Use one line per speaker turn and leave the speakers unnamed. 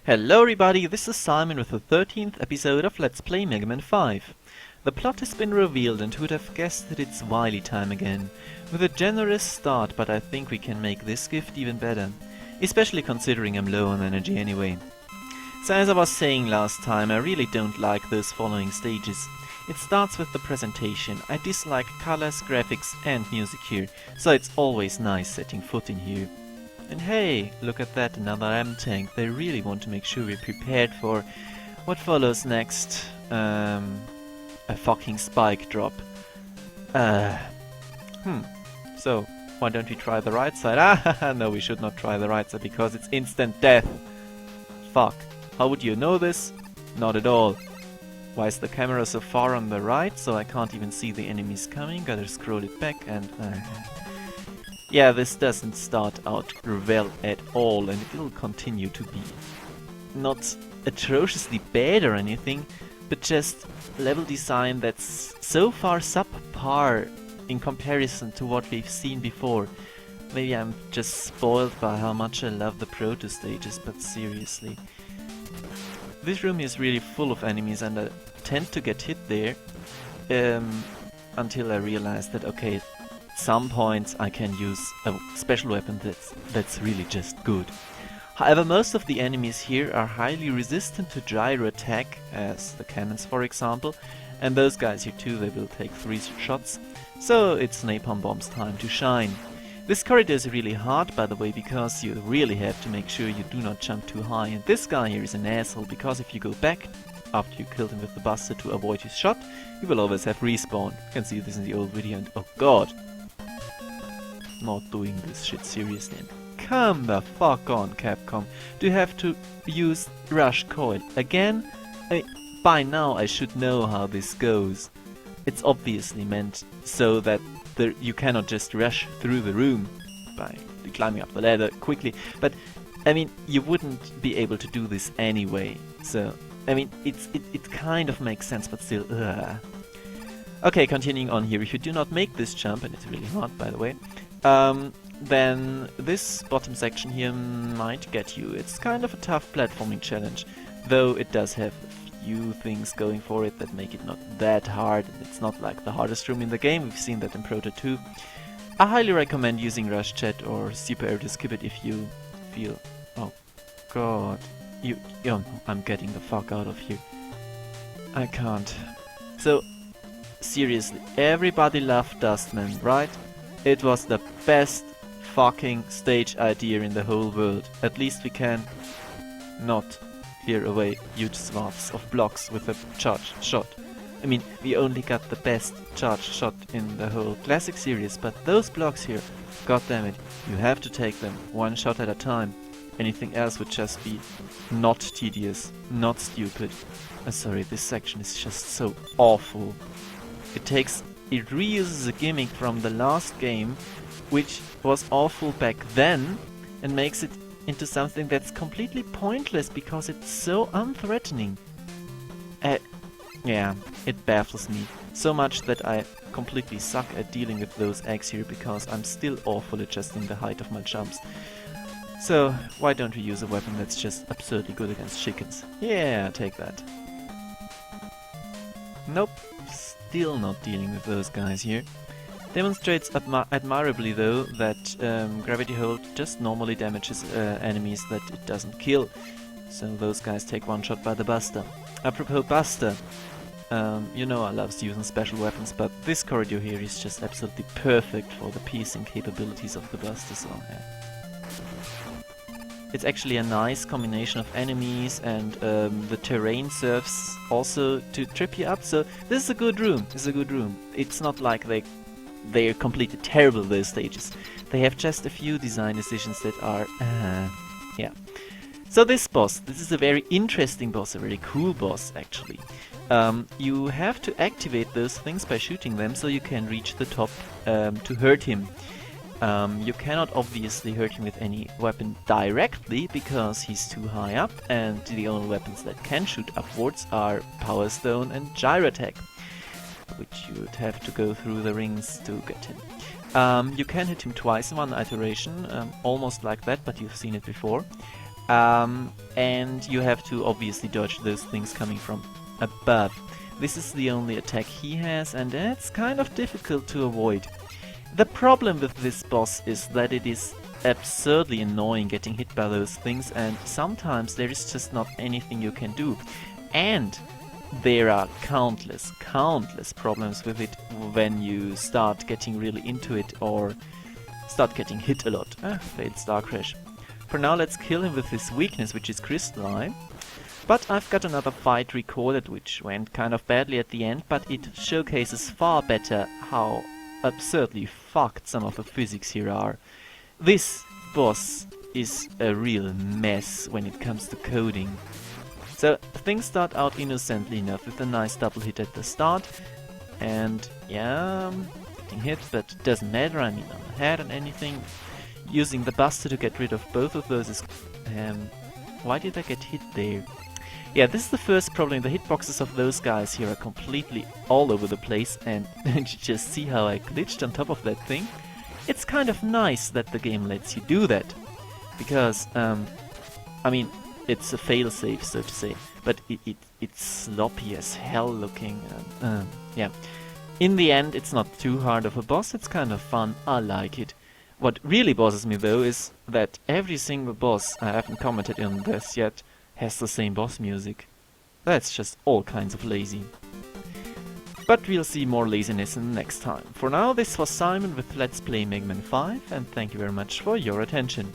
Hello everybody, this is Simon with the 13th episode of Let's Play Mega Man 5. The plot has been revealed and who would have guessed that it's Wily time again. With a generous start, but I think we can make this gift even better. Especially considering I'm low on energy anyway. So as I was saying last time, I really don't like those following stages. It starts with the presentation. I dislike colors, graphics and music here, so it's always nice setting foot in here. And hey, look at that, another M-tank. They really want to make sure we're prepared for what follows next. A fucking spike drop. So, why don't we try the right side? Ah, no, we should not try the right side because it's instant death. Fuck. How would you know this? Not at all. Why is the camera so far on the right so I can't even see the enemies coming? Gotta scroll it back and... Yeah, this doesn't start out well at all, and it will continue to be not atrociously bad or anything, but just level design that's so far subpar in comparison to what we've seen before. Maybe I'm just spoiled by how much I love the proto stages, but seriously. This room is really full of enemies and I tend to get hit there until I realize that, okay, some points I can use a special weapon that's really just good. However, most of the enemies here are highly resistant to gyro attack, as the cannons for example, and those guys here too, they will take 3 shots, so it's napalm bomb's time to shine. This corridor is really hard, by the way, because you really have to make sure you do not jump too high, and this guy here is an asshole, because if you go back after you killed him with the buster to avoid his shot, you will always have respawn. You can see this in the old video and oh god. Not doing this shit seriously. Come the fuck on, Capcom. Do you have to use Rush Coil again? By now I should know how this goes. It's obviously meant so that you cannot just rush through the room by climbing up the ladder quickly. But I mean, you wouldn't be able to do this anyway. So I mean, it kind of makes sense, but still. Okay, continuing on here. If you do not make this jump, and it's really hard, by the way. Then this bottom section here might get you. It's kind of a tough platforming challenge, though it does have a few things going for it that make it not that hard. It's not like the hardest room in the game, we've seen that in Proto 2. I highly recommend using Rush Chat or Super Air to skip it if you feel... Oh god. Oh, I'm getting the fuck out of here. I can't. So, seriously, everybody loved Dustman, right? It was the best fucking stage idea in the whole world. At least we can not clear away huge swaths of blocks with a charged shot. I mean, we only got the best charged shot in the whole classic series, but those blocks here, goddammit, you have to take them one shot at a time. Anything else would just be not tedious, not stupid. Sorry, this section is just so awful. It reuses a gimmick from the last game, which was awful back then, and makes it into something that's completely pointless because it's so unthreatening. Yeah, it baffles me so much that I completely suck at dealing with those eggs here because I'm still awful at adjusting the height of my jumps. So, why don't we use a weapon that's just absurdly good against chickens? Yeah, take that. Nope. Still not dealing with those guys here. Demonstrates admirably though that Gravity Hold just normally damages enemies that it doesn't kill. So those guys take one shot by the Buster. Apropos Buster, you know I love using special weapons, but this corridor here is just absolutely perfect for the piecing capabilities of the Buster, so yeah. It's actually a nice combination of enemies and the terrain serves also to trip you up, so this is a good room, It's not like they're completely terrible, those stages. They have just a few design decisions that are, yeah. So this boss, this is a very interesting boss, a very cool boss actually. You have to activate those things by shooting them so you can reach the top to hurt him. You cannot obviously hurt him with any weapon directly because he's too high up, and the only weapons that can shoot upwards are Power Stone and Gyro Attack, which you would have to go through the rings to get him. You can hit him twice in one iteration, almost like that, but you've seen it before. And you have to obviously dodge those things coming from above. This is the only attack he has, and it's kind of difficult to avoid. The problem with this boss is that it is absurdly annoying getting hit by those things, and sometimes there is just not anything you can do. And there are countless problems with it when you start getting really into it or start getting hit a lot. Failed Star Crash. For now, let's kill him with his weakness, which is Crystalline. But I've got another fight recorded, which went kind of badly at the end, but it showcases far better how absurdly fucked some of the physics here are. This boss is a real mess when it comes to coding. So things start out innocently enough with a nice double hit at the start, and yeah, getting hit, but it doesn't matter, I mean on the head and anything. Using the Buster to get rid of both of those is... why did I get hit there? Yeah, this is the first problem. The hitboxes of those guys here are completely all over the place, and you just see how I glitched on top of that thing. It's kind of nice that the game lets you do that, because, I mean, it's a failsafe, so to say, but it's sloppy as hell looking, and, yeah. In the end, it's not too hard of a boss, it's kind of fun, I like it. What really bothers me though is that every single boss, I haven't commented on this yet, has the same boss music. That's just all kinds of lazy. But we'll see more laziness in the next time. For now, this was Simon with Let's Play Mega Man 5, and thank you very much for your attention.